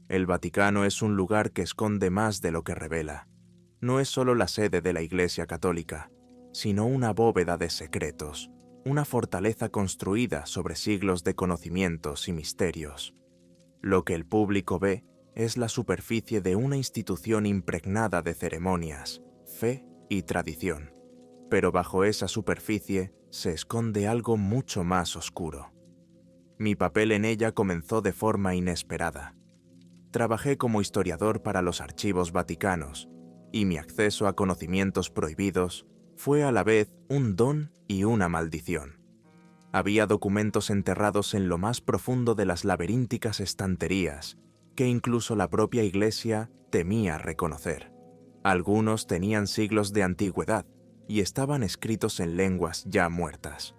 El Vaticano es un lugar que esconde más de lo que revela. No es solo la sede de la Iglesia Católica, sino una bóveda de secretos, una fortaleza construida sobre siglos de conocimientos y misterios. Lo que el público ve es la superficie de una institución impregnada de ceremonias, fe y tradición. Pero bajo esa superficie se esconde algo mucho más oscuro. Mi papel en ella comenzó de forma inesperada. Trabajé como historiador para los archivos vaticanos, y mi acceso a conocimientos prohibidos fue a la vez un don y una maldición. Había documentos enterrados en lo más profundo de las laberínticas estanterías, que incluso la propia Iglesia temía reconocer. Algunos tenían siglos de antigüedad y estaban escritos en lenguas ya muertas.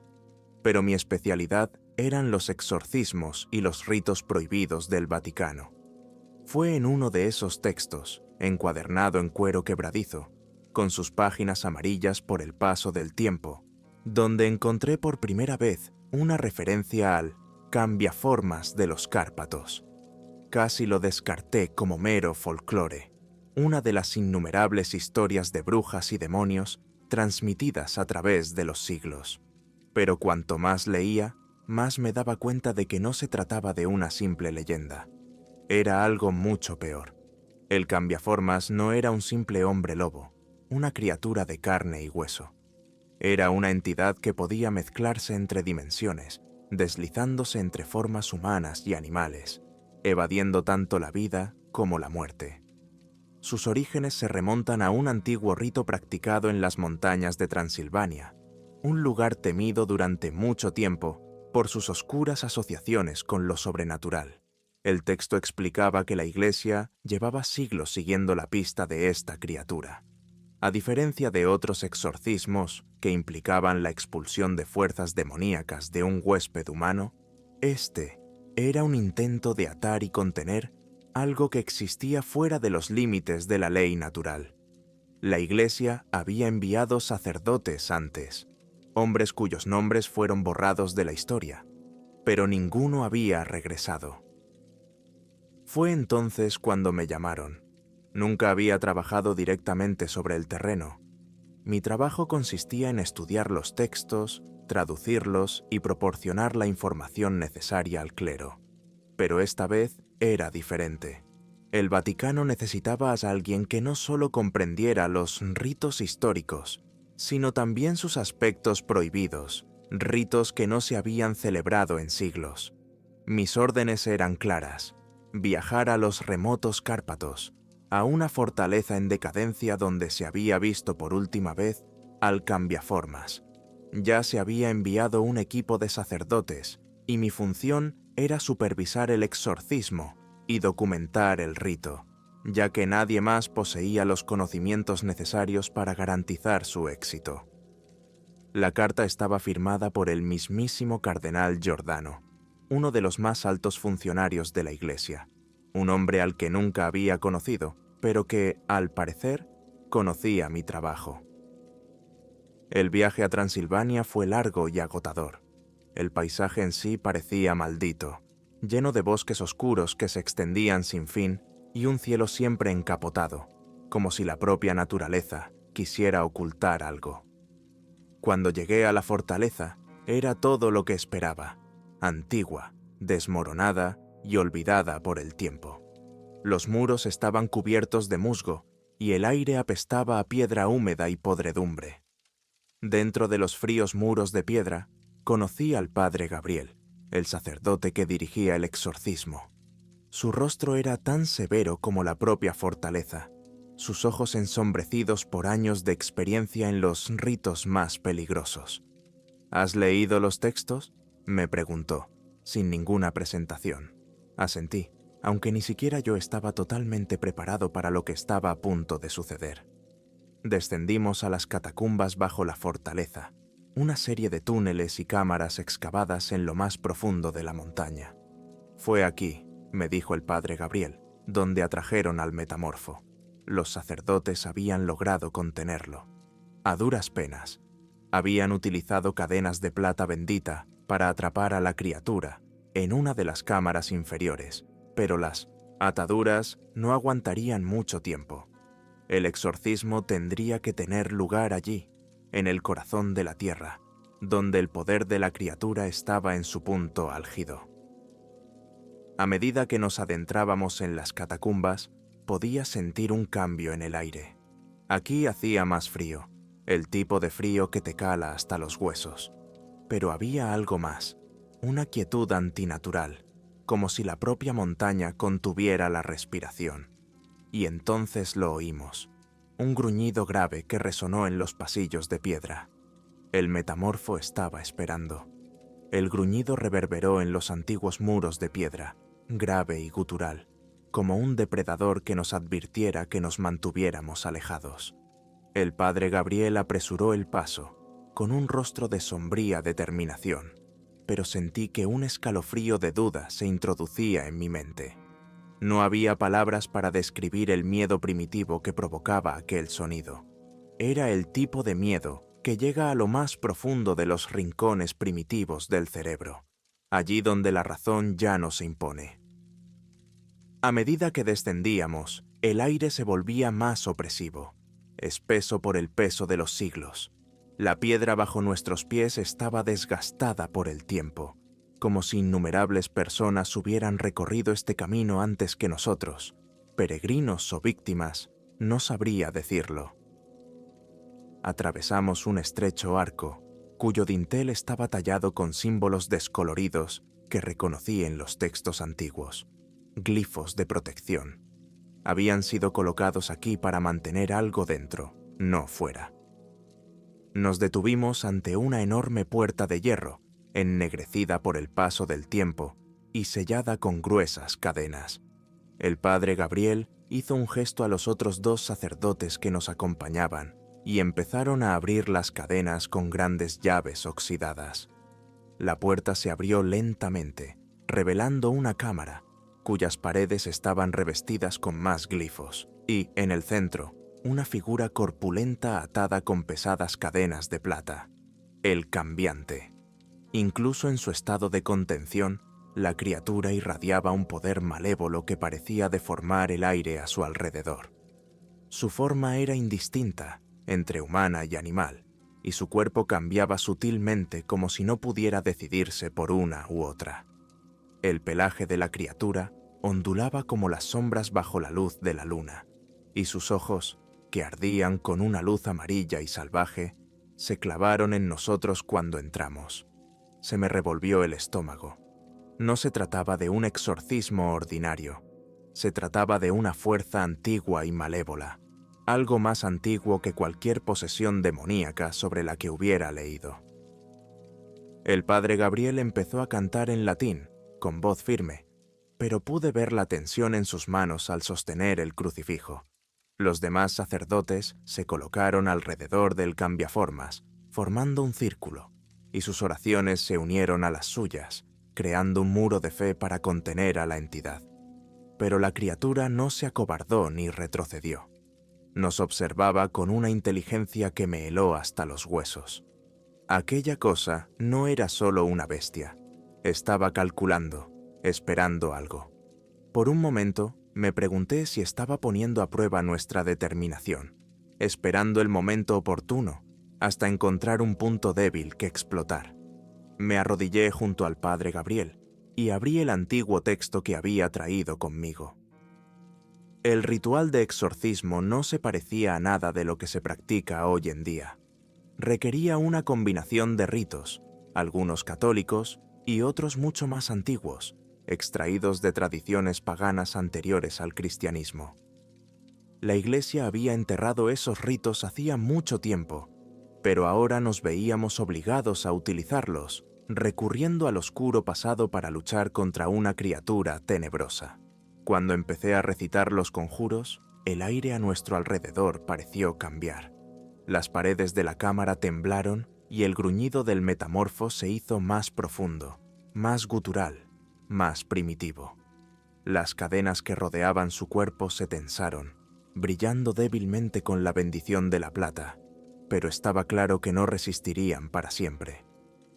Pero mi especialidad eran los exorcismos y los ritos prohibidos del Vaticano. Fue en uno de esos textos, encuadernado en cuero quebradizo, con sus páginas amarillas por el paso del tiempo, donde encontré por primera vez una referencia al cambiaformas de los Cárpatos. Casi lo descarté como mero folclore, una de las innumerables historias de brujas y demonios transmitidas a través de los siglos. Pero cuanto más leía, más me daba cuenta de que no se trataba de una simple leyenda. Era algo mucho peor. El cambiaformas no era un simple hombre lobo, una criatura de carne y hueso. Era una entidad que podía mezclarse entre dimensiones, deslizándose entre formas humanas y animales, evadiendo tanto la vida como la muerte. Sus orígenes se remontan a un antiguo rito practicado en las montañas de Transilvania, un lugar temido durante mucho tiempo por sus oscuras asociaciones con lo sobrenatural. El texto explicaba que la Iglesia llevaba siglos siguiendo la pista de esta criatura. A diferencia de otros exorcismos que implicaban la expulsión de fuerzas demoníacas de un huésped humano, este era un intento de atar y contener algo que existía fuera de los límites de la ley natural. La Iglesia había enviado sacerdotes antes, hombres cuyos nombres fueron borrados de la historia, pero ninguno había regresado. Fue entonces cuando me llamaron. Nunca había trabajado directamente sobre el terreno. Mi trabajo consistía en estudiar los textos, traducirlos y proporcionar la información necesaria al clero. Pero esta vez era diferente. El Vaticano necesitaba a alguien que no solo comprendiera los ritos históricos, sino también sus aspectos prohibidos, ritos que no se habían celebrado en siglos. Mis órdenes eran claras: viajar a los remotos Cárpatos, a una fortaleza en decadencia donde se había visto por última vez al cambiaformas. Ya se había enviado un equipo de sacerdotes, y mi función era supervisar el exorcismo y documentar el rito, ya que nadie más poseía los conocimientos necesarios para garantizar su éxito. La carta estaba firmada por el mismísimo cardenal Giordano, uno de los más altos funcionarios de la Iglesia, un hombre al que nunca había conocido, pero que, al parecer, conocía mi trabajo. El viaje a Transilvania fue largo y agotador. El paisaje en sí parecía maldito, lleno de bosques oscuros que se extendían sin fin y un cielo siempre encapotado, como si la propia naturaleza quisiera ocultar algo. Cuando llegué a la fortaleza, era todo lo que esperaba: antigua, desmoronada y olvidada por el tiempo. Los muros estaban cubiertos de musgo y el aire apestaba a piedra húmeda y podredumbre. Dentro de los fríos muros de piedra, conocí al padre Gabriel, el sacerdote que dirigía el exorcismo. Su rostro era tan severo como la propia fortaleza, sus ojos ensombrecidos por años de experiencia en los ritos más peligrosos. ¿Has leído los textos?, me preguntó, sin ninguna presentación. Asentí, aunque ni siquiera yo estaba totalmente preparado para lo que estaba a punto de suceder. Descendimos a las catacumbas bajo la fortaleza, una serie de túneles y cámaras excavadas en lo más profundo de la montaña. Fue aquí, me dijo el padre Gabriel, donde atrajeron al metamorfo. Los sacerdotes habían logrado contenerlo. A duras penas. Habían utilizado cadenas de plata bendita para atrapar a la criatura en una de las cámaras inferiores, pero las Ataduras no aguantarían mucho tiempo. El exorcismo tendría que tener lugar allí, en el corazón de la tierra, donde el poder de la criatura estaba en su punto álgido. A medida que nos adentrábamos en las catacumbas, podía sentir un cambio en el aire. Aquí hacía más frío, el tipo de frío que te cala hasta los huesos. Pero había algo más, una quietud antinatural, como si la propia montaña contuviera la respiración. Y entonces lo oímos, un gruñido grave que resonó en los pasillos de piedra. El metamorfo estaba esperando. El gruñido reverberó en los antiguos muros de piedra, grave y gutural, como un depredador que nos advirtiera que nos mantuviéramos alejados. El padre Gabriel apresuró el paso, con un rostro de sombría determinación, pero sentí que un escalofrío de duda se introducía en mi mente. No había palabras para describir el miedo primitivo que provocaba aquel sonido. Era el tipo de miedo que llega a lo más profundo de los rincones primitivos del cerebro, allí donde la razón ya no se impone. A medida que descendíamos, el aire se volvía más opresivo, espeso por el peso de los siglos. La piedra bajo nuestros pies estaba desgastada por el tiempo, como si innumerables personas hubieran recorrido este camino antes que nosotros, peregrinos o víctimas, no sabría decirlo. Atravesamos un estrecho arco, cuyo dintel estaba tallado con símbolos descoloridos que reconocí en los textos antiguos, glifos de protección. Habían sido colocados aquí para mantener algo dentro, no fuera. Nos detuvimos ante una enorme puerta de hierro, ennegrecida por el paso del tiempo y sellada con gruesas cadenas. El padre Gabriel hizo un gesto a los otros dos sacerdotes que nos acompañaban y empezaron a abrir las cadenas con grandes llaves oxidadas. La puerta se abrió lentamente, revelando una cámara, cuyas paredes estaban revestidas con más glifos, y, en el centro, una figura corpulenta atada con pesadas cadenas de plata. El cambiante. Incluso en su estado de contención, la criatura irradiaba un poder malévolo que parecía deformar el aire a su alrededor. Su forma era indistinta, entre humana y animal, y su cuerpo cambiaba sutilmente como si no pudiera decidirse por una u otra. El pelaje de la criatura ondulaba como las sombras bajo la luz de la luna, y sus ojos, que ardían con una luz amarilla y salvaje, se clavaron en nosotros cuando entramos. Se me revolvió el estómago. No se trataba de un exorcismo ordinario, se trataba de una fuerza antigua y malévola, algo más antiguo que cualquier posesión demoníaca sobre la que hubiera leído. El padre Gabriel empezó a cantar en latín, con voz firme, pero pude ver la tensión en sus manos al sostener el crucifijo. Los demás sacerdotes se colocaron alrededor del cambiaformas, formando un círculo, y sus oraciones se unieron a las suyas, creando un muro de fe para contener a la entidad. Pero la criatura no se acobardó ni retrocedió. Nos observaba con una inteligencia que me heló hasta los huesos. Aquella cosa no era solo una bestia. Estaba calculando, esperando algo. Por un momento, me pregunté si estaba poniendo a prueba nuestra determinación, esperando el momento oportuno, hasta encontrar un punto débil que explotar. Me arrodillé junto al padre Gabriel y abrí el antiguo texto que había traído conmigo. El ritual de exorcismo no se parecía a nada de lo que se practica hoy en día. Requería una combinación de ritos, algunos católicos y otros mucho más antiguos, extraídos de tradiciones paganas anteriores al cristianismo. La Iglesia había enterrado esos ritos hacía mucho tiempo, pero ahora nos veíamos obligados a utilizarlos, recurriendo al oscuro pasado para luchar contra una criatura tenebrosa. Cuando empecé a recitar los conjuros, el aire a nuestro alrededor pareció cambiar. Las paredes de la cámara temblaron y el gruñido del metamorfo se hizo más profundo, más gutural, más primitivo. Las cadenas que rodeaban su cuerpo se tensaron, brillando débilmente con la bendición de la plata, pero estaba claro que no resistirían para siempre.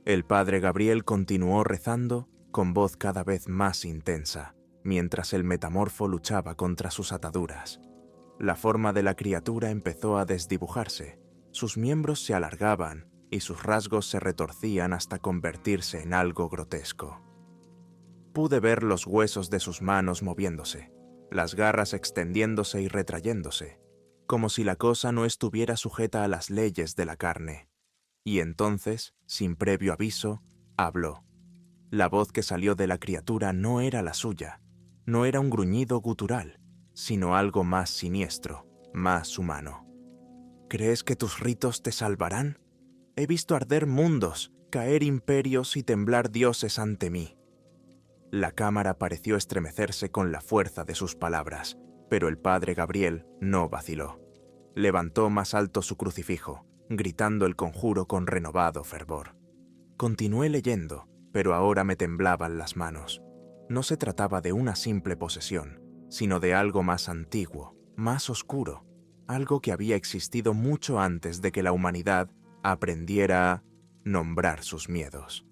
El padre Gabriel continuó rezando con voz cada vez más intensa, mientras el metamorfo luchaba contra sus ataduras. La forma de la criatura empezó a desdibujarse, sus miembros se alargaban y sus rasgos se retorcían hasta convertirse en algo grotesco. Pude ver los huesos de sus manos moviéndose, las garras extendiéndose y retrayéndose, como si la cosa no estuviera sujeta a las leyes de la carne. Y entonces, sin previo aviso, habló. La voz que salió de la criatura no era la suya, no era un gruñido gutural, sino algo más siniestro, más humano. ¿Crees que tus ritos te salvarán? He visto arder mundos, caer imperios y temblar dioses ante mí. La cámara pareció estremecerse con la fuerza de sus palabras, pero el padre Gabriel no vaciló. Levantó más alto su crucifijo, gritando el conjuro con renovado fervor. Continué leyendo, pero ahora me temblaban las manos. No se trataba de una simple posesión, sino de algo más antiguo, más oscuro, algo que había existido mucho antes de que la humanidad aprendiera a nombrar sus miedos.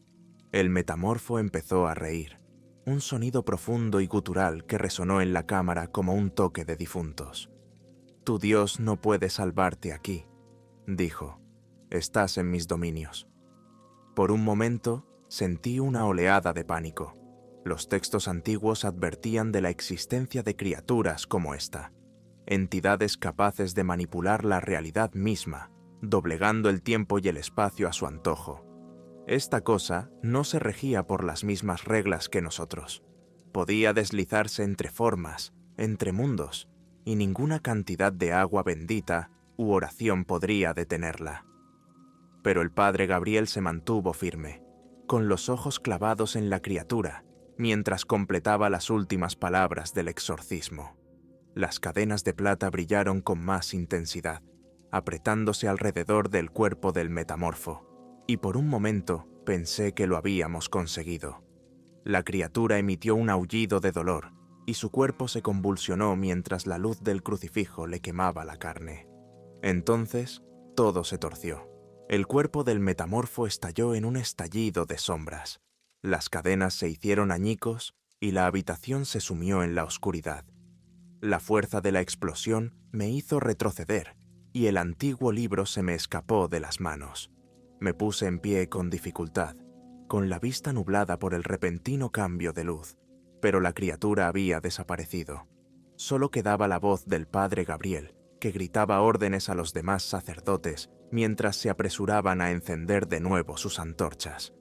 El metamorfo empezó a reír, un sonido profundo y gutural que resonó en la cámara como un toque de difuntos. «Tu Dios no puede salvarte aquí», dijo. «Estás en mis dominios». Por un momento, sentí una oleada de pánico. Los textos antiguos advertían de la existencia de criaturas como esta, entidades capaces de manipular la realidad misma, doblegando el tiempo y el espacio a su antojo. Esta cosa no se regía por las mismas reglas que nosotros. Podía deslizarse entre formas, entre mundos, y ninguna cantidad de agua bendita u oración podría detenerla. Pero el padre Gabriel se mantuvo firme, con los ojos clavados en la criatura, mientras completaba las últimas palabras del exorcismo. Las cadenas de plata brillaron con más intensidad, apretándose alrededor del cuerpo del metamorfo, y por un momento pensé que lo habíamos conseguido. La criatura emitió un aullido de dolor, y su cuerpo se convulsionó mientras la luz del crucifijo le quemaba la carne. Entonces, todo se torció. El cuerpo del metamorfo estalló en un estallido de sombras. Las cadenas se hicieron añicos y la habitación se sumió en la oscuridad. La fuerza de la explosión me hizo retroceder y el antiguo libro se me escapó de las manos. Me puse en pie con dificultad, con la vista nublada por el repentino cambio de luz, pero la criatura había desaparecido. Solo quedaba la voz del padre Gabriel, que gritaba órdenes a los demás sacerdotes mientras se apresuraban a encender de nuevo sus antorchas.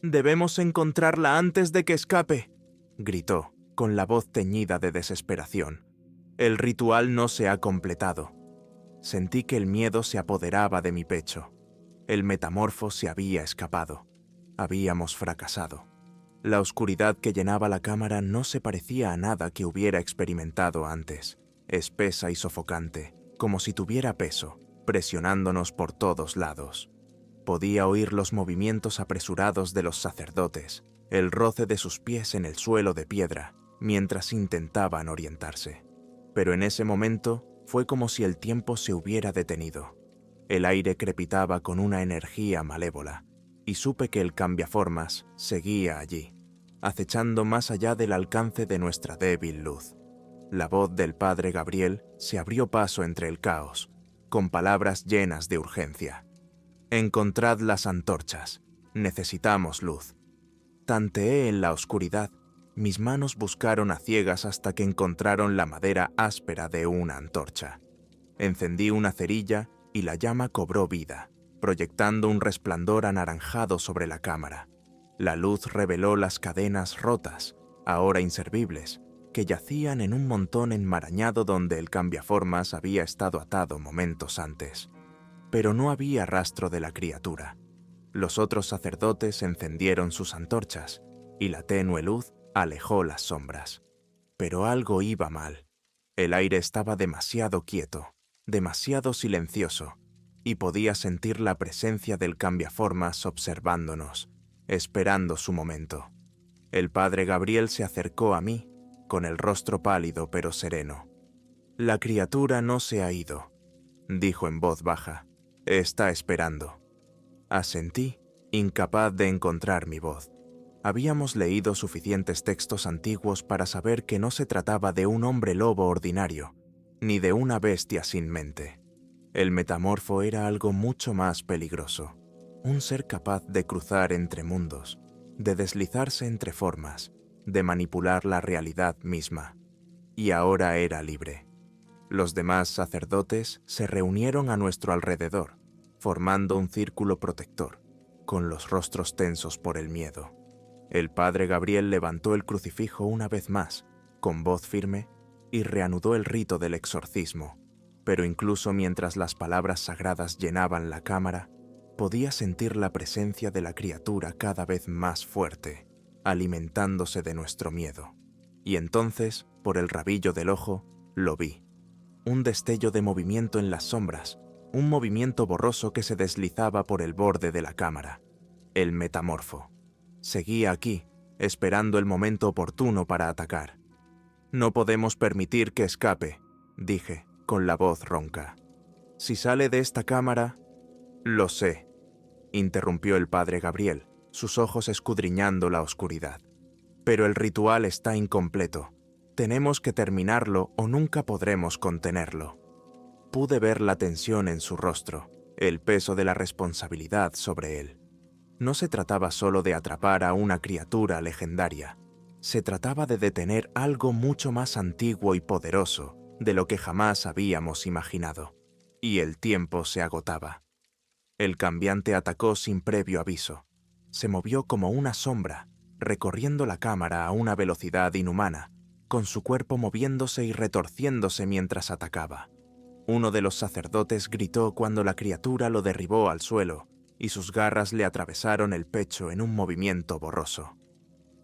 «Debemos encontrarla antes de que escape», gritó, con la voz teñida de desesperación. «El ritual no se ha completado». Sentí que el miedo se apoderaba de mi pecho. El metamorfo se había escapado. Habíamos fracasado. La oscuridad que llenaba la cámara no se parecía a nada que hubiera experimentado antes, espesa y sofocante, como si tuviera peso, presionándonos por todos lados. Podía oír los movimientos apresurados de los sacerdotes, el roce de sus pies en el suelo de piedra, mientras intentaban orientarse. Pero en ese momento fue como si el tiempo se hubiera detenido. El aire crepitaba con una energía malévola, y supe que el cambiaformas seguía allí, acechando más allá del alcance de nuestra débil luz. La voz del padre Gabriel se abrió paso entre el caos, con palabras llenas de urgencia. «Encontrad las antorchas. Necesitamos luz». Tanteé en la oscuridad. Mis manos buscaron a ciegas hasta que encontraron la madera áspera de una antorcha. Encendí una cerilla y la llama cobró vida, proyectando un resplandor anaranjado sobre la cámara. La luz reveló las cadenas rotas, ahora inservibles, que yacían en un montón enmarañado donde el cambiaformas había estado atado momentos antes. Pero no había rastro de la criatura. Los otros sacerdotes encendieron sus antorchas, y la tenue luz alejó las sombras. Pero algo iba mal. El aire estaba demasiado quieto, demasiado silencioso, y podía sentir la presencia del cambiaformas observándonos, esperando su momento. El padre Gabriel se acercó a mí, con el rostro pálido pero sereno. «La criatura no se ha ido», dijo en voz baja. «Está esperando». Asentí, incapaz de encontrar mi voz. Habíamos leído suficientes textos antiguos para saber que no se trataba de un hombre lobo ordinario, ni de una bestia sin mente. El metamorfo era algo mucho más peligroso, un ser capaz de cruzar entre mundos, de deslizarse entre formas, de manipular la realidad misma. Y ahora era libre. Los demás sacerdotes se reunieron a nuestro alrededor, formando un círculo protector, con los rostros tensos por el miedo. El padre Gabriel levantó el crucifijo una vez más, con voz firme, y reanudó el rito del exorcismo, pero incluso mientras las palabras sagradas llenaban la cámara, podía sentir la presencia de la criatura cada vez más fuerte, alimentándose de nuestro miedo. Y entonces, por el rabillo del ojo, lo vi. Un destello de movimiento en las sombras, un movimiento borroso que se deslizaba por el borde de la cámara. El metamorfo. Seguía aquí, esperando el momento oportuno para atacar. «No podemos permitir que escape», dije, con la voz ronca. «Si sale de esta cámara...» «Lo sé», interrumpió el padre Gabriel, sus ojos escudriñando la oscuridad. «Pero el ritual está incompleto. Tenemos que terminarlo o nunca podremos contenerlo». Pude ver la tensión en su rostro, el peso de la responsabilidad sobre él. No se trataba solo de atrapar a una criatura legendaria. Se trataba de detener algo mucho más antiguo y poderoso de lo que jamás habíamos imaginado. Y el tiempo se agotaba. El cambiante atacó sin previo aviso. Se movió como una sombra, recorriendo la cámara a una velocidad inhumana, con su cuerpo moviéndose y retorciéndose mientras atacaba. Uno de los sacerdotes gritó cuando la criatura lo derribó al suelo, y sus garras le atravesaron el pecho en un movimiento borroso.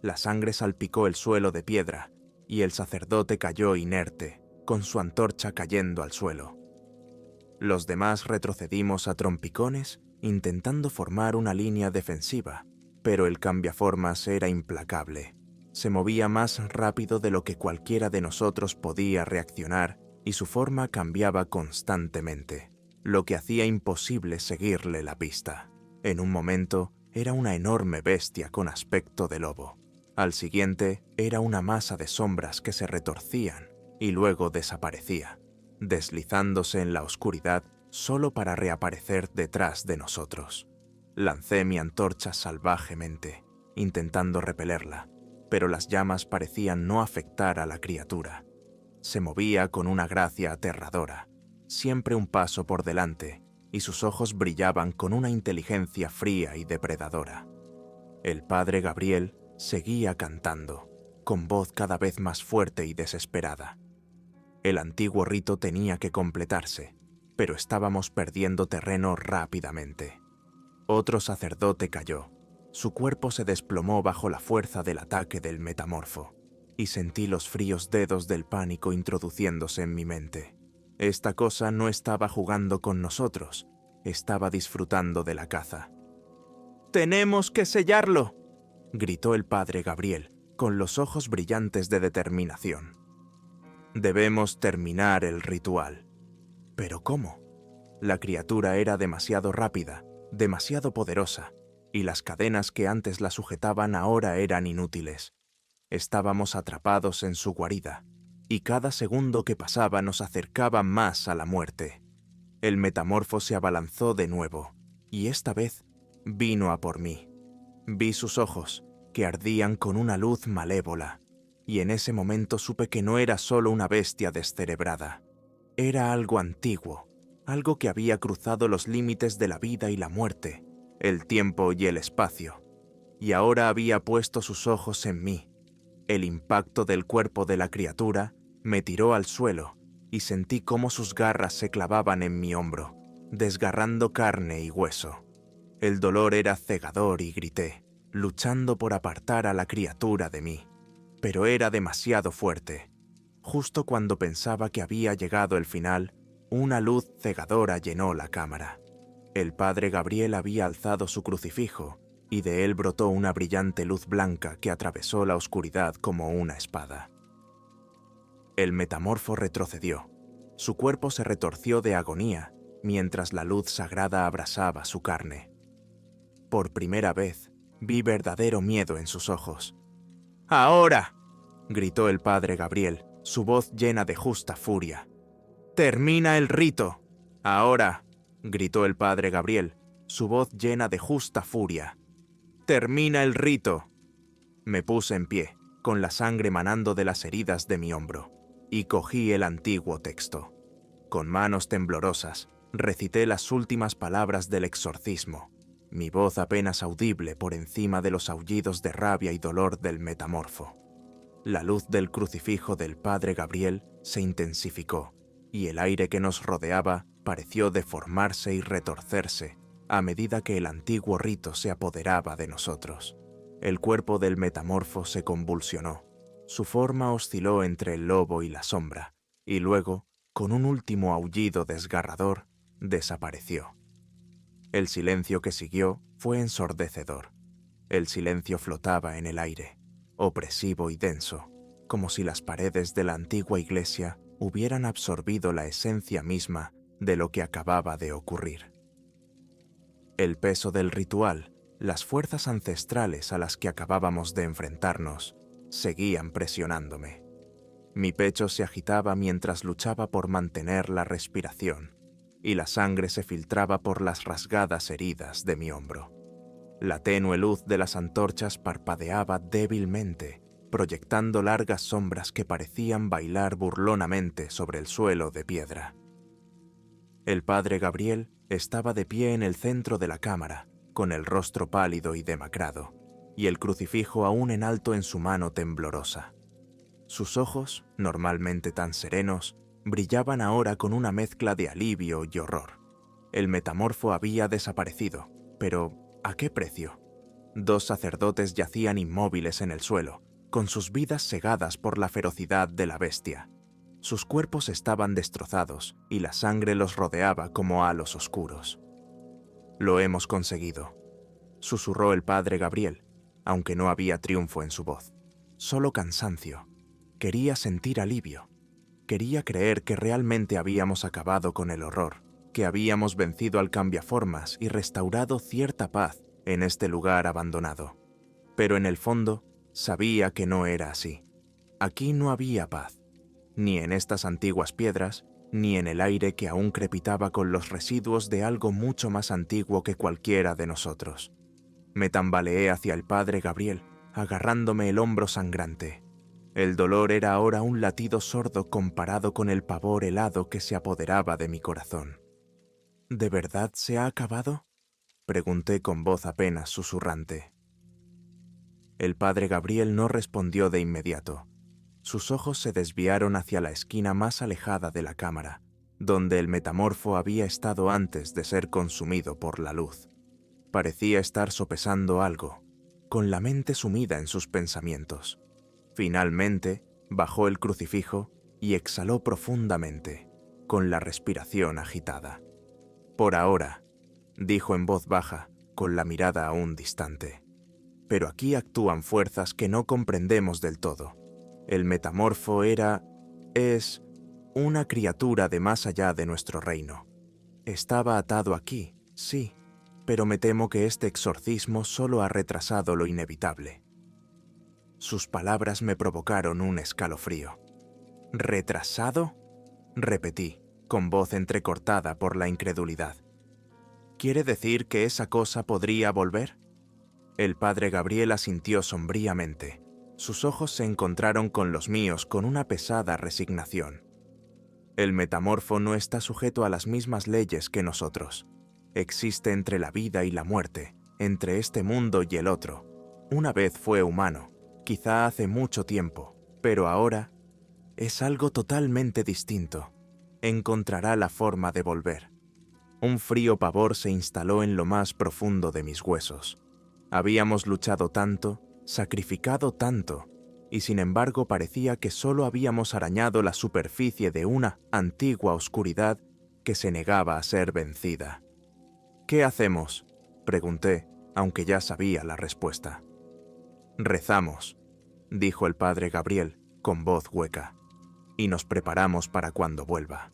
La sangre salpicó el suelo de piedra, y el sacerdote cayó inerte, con su antorcha cayendo al suelo. Los demás retrocedimos a trompicones, intentando formar una línea defensiva, pero el cambiaformas era implacable. Se movía más rápido de lo que cualquiera de nosotros podía reaccionar, y su forma cambiaba constantemente, lo que hacía imposible seguirle la pista. En un momento era una enorme bestia con aspecto de lobo. Al siguiente era una masa de sombras que se retorcían y luego desaparecía, deslizándose en la oscuridad solo para reaparecer detrás de nosotros. Lancé mi antorcha salvajemente, intentando repelerla, pero las llamas parecían no afectar a la criatura. Se movía con una gracia aterradora, siempre un paso por delante, y sus ojos brillaban con una inteligencia fría y depredadora. El padre Gabriel seguía cantando, con voz cada vez más fuerte y desesperada. El antiguo rito tenía que completarse, pero estábamos perdiendo terreno rápidamente. Otro sacerdote cayó. Su cuerpo se desplomó bajo la fuerza del ataque del metamorfo, y sentí los fríos dedos del pánico introduciéndose en mi mente. Esta cosa no estaba jugando con nosotros, estaba disfrutando de la caza. «¡Tenemos que sellarlo!», gritó el padre Gabriel, con los ojos brillantes de determinación. «Debemos terminar el ritual». ¿Pero cómo? La criatura era demasiado rápida, demasiado poderosa, y las cadenas que antes la sujetaban ahora eran inútiles. Estábamos atrapados en su guarida, y cada segundo que pasaba nos acercaba más a la muerte. El metamorfo se abalanzó de nuevo, y esta vez vino a por mí. Vi sus ojos, que ardían con una luz malévola, y en ese momento supe que no era solo una bestia descerebrada. Era algo antiguo, algo que había cruzado los límites de la vida y la muerte, el tiempo y el espacio, y ahora había puesto sus ojos en mí. El impacto del cuerpo de la criatura me tiró al suelo y sentí cómo sus garras se clavaban en mi hombro, desgarrando carne y hueso. El dolor era cegador y grité, luchando por apartar a la criatura de mí. Pero era demasiado fuerte. Justo cuando pensaba que había llegado el final, una luz cegadora llenó la cámara. El padre Gabriel había alzado su crucifijo, y de él brotó una brillante luz blanca que atravesó la oscuridad como una espada. El metamorfo retrocedió. Su cuerpo se retorció de agonía, mientras la luz sagrada abrasaba su carne. Por primera vez, Vi verdadero miedo en sus ojos. ¡Ahora!, gritó el padre Gabriel, su voz llena de justa furia. ¡Termina el rito! ¡Ahora!, gritó el padre Gabriel, su voz llena de justa furia. ¡Termina el rito! Me puse en pie, con la sangre manando de las heridas de mi hombro, y cogí el antiguo texto. Con manos temblorosas, recité las últimas palabras del exorcismo, mi voz apenas audible por encima de los aullidos de rabia y dolor del metamorfo. La luz del crucifijo del padre Gabriel se intensificó, y el aire que nos rodeaba pareció deformarse y retorcerse a medida que el antiguo rito se apoderaba de nosotros. El cuerpo del metamorfo se convulsionó, su forma osciló entre el lobo y la sombra, y luego, con un último aullido desgarrador, desapareció. El silencio que siguió fue ensordecedor. El silencio flotaba en el aire, opresivo y denso, como si las paredes de la antigua iglesia hubieran absorbido la esencia misma de lo que acababa de ocurrir. El peso del ritual, las fuerzas ancestrales a las que acabábamos de enfrentarnos, seguían presionándome. Mi pecho se agitaba mientras luchaba por mantener la respiración, y la sangre se filtraba por las rasgadas heridas de mi hombro. La tenue luz de las antorchas parpadeaba débilmente, proyectando largas sombras que parecían bailar burlonamente sobre el suelo de piedra. El padre Gabriel estaba de pie en el centro de la cámara, con el rostro pálido y demacrado, y el crucifijo aún en alto en su mano temblorosa. Sus ojos, normalmente tan serenos, brillaban ahora con una mezcla de alivio y horror. El metamorfo había desaparecido, pero ¿a qué precio? 2 sacerdotes yacían inmóviles en el suelo, con sus vidas segadas por la ferocidad de la bestia. Sus cuerpos estaban destrozados y la sangre los rodeaba como halos oscuros. «Lo hemos conseguido», susurró el padre Gabriel, aunque no había triunfo en su voz, solo cansancio. Quería sentir alivio. Quería creer que realmente habíamos acabado con el horror, que habíamos vencido al cambiaformas y restaurado cierta paz en este lugar abandonado. Pero en el fondo, sabía que no era así. Aquí no había paz, ni en estas antiguas piedras, ni en el aire que aún crepitaba con los residuos de algo mucho más antiguo que cualquiera de nosotros. Me tambaleé hacia el padre Gabriel, agarrándome el hombro sangrante. El dolor era ahora un latido sordo comparado con el pavor helado que se apoderaba de mi corazón. ¿De verdad se ha acabado?, pregunté con voz apenas susurrante. El padre Gabriel no respondió de inmediato. Sus ojos se desviaron hacia la esquina más alejada de la cámara, donde el metamorfo había estado antes de ser consumido por la luz. Parecía estar sopesando algo, con la mente sumida en sus pensamientos. Finalmente, bajó el crucifijo y exhaló profundamente, con la respiración agitada. «Por ahora», dijo en voz baja, con la mirada aún distante. «Pero aquí actúan fuerzas que no comprendemos del todo. El metamorfo es una criatura de más allá de nuestro reino. Estaba atado aquí, sí, pero me temo que este exorcismo solo ha retrasado lo inevitable». Sus palabras me provocaron un escalofrío. «¿Retrasado?», repetí, con voz entrecortada por la incredulidad. «¿Quiere decir que esa cosa podría volver?». El padre Gabriel asintió sombríamente. Sus ojos se encontraron con los míos con una pesada resignación. «El metamorfo no está sujeto a las mismas leyes que nosotros. Existe entre la vida y la muerte, entre este mundo y el otro. Una vez fue humano, quizá hace mucho tiempo, pero ahora es algo totalmente distinto. Encontrará la forma de volver». Un frío pavor se instaló en lo más profundo de mis huesos. Habíamos luchado tanto, sacrificado tanto, y sin embargo parecía que solo habíamos arañado la superficie de una antigua oscuridad que se negaba a ser vencida. «¿Qué hacemos?», pregunté, aunque ya sabía la respuesta. «Rezamos», dijo el padre Gabriel, con voz hueca, «y nos preparamos para cuando vuelva».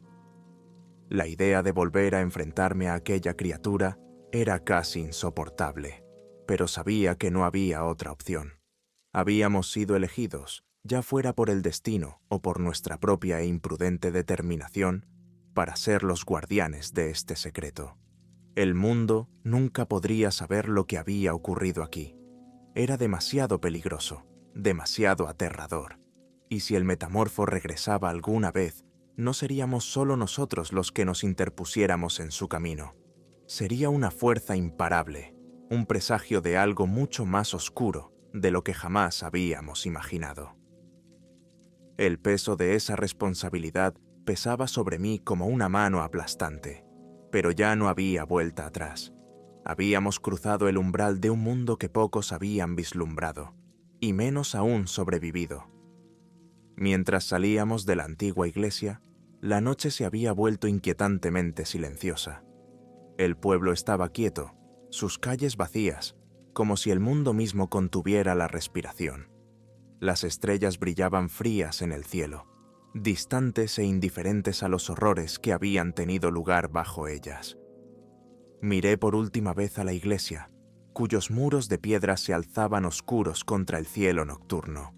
La idea de volver a enfrentarme a aquella criatura era casi insoportable, pero sabía que no había otra opción. Habíamos sido elegidos, ya fuera por el destino o por nuestra propia e imprudente determinación, para ser los guardianes de este secreto. El mundo nunca podría saber lo que había ocurrido aquí. Era demasiado peligroso, demasiado aterrador. Y si el metamorfo regresaba alguna vez, no seríamos solo nosotros los que nos interpusiéramos en su camino. Sería una fuerza imparable, un presagio de algo mucho más oscuro de lo que jamás habíamos imaginado. El peso de esa responsabilidad pesaba sobre mí como una mano aplastante, pero ya no había vuelta atrás. Habíamos cruzado el umbral de un mundo que pocos habían vislumbrado, y menos aún sobrevivido. Mientras salíamos de la antigua iglesia, la noche se había vuelto inquietantemente silenciosa. El pueblo estaba quieto, sus calles vacías, como si el mundo mismo contuviera la respiración. Las estrellas brillaban frías en el cielo, distantes e indiferentes a los horrores que habían tenido lugar bajo ellas. Miré por última vez a la iglesia, cuyos muros de piedra se alzaban oscuros contra el cielo nocturno.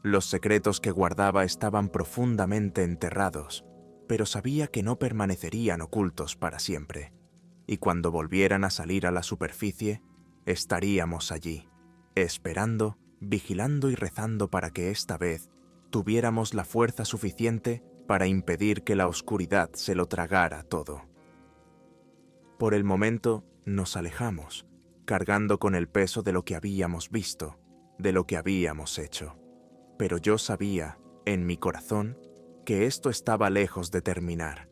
Los secretos que guardaba estaban profundamente enterrados, pero sabía que no permanecerían ocultos para siempre, y cuando volvieran a salir a la superficie, estaríamos allí, esperando, vigilando y rezando para que esta vez tuviéramos la fuerza suficiente para impedir que la oscuridad se lo tragara todo. Por el momento nos alejamos, cargando con el peso de lo que habíamos visto, de lo que habíamos hecho. Pero yo sabía, en mi corazón, que esto estaba lejos de terminar,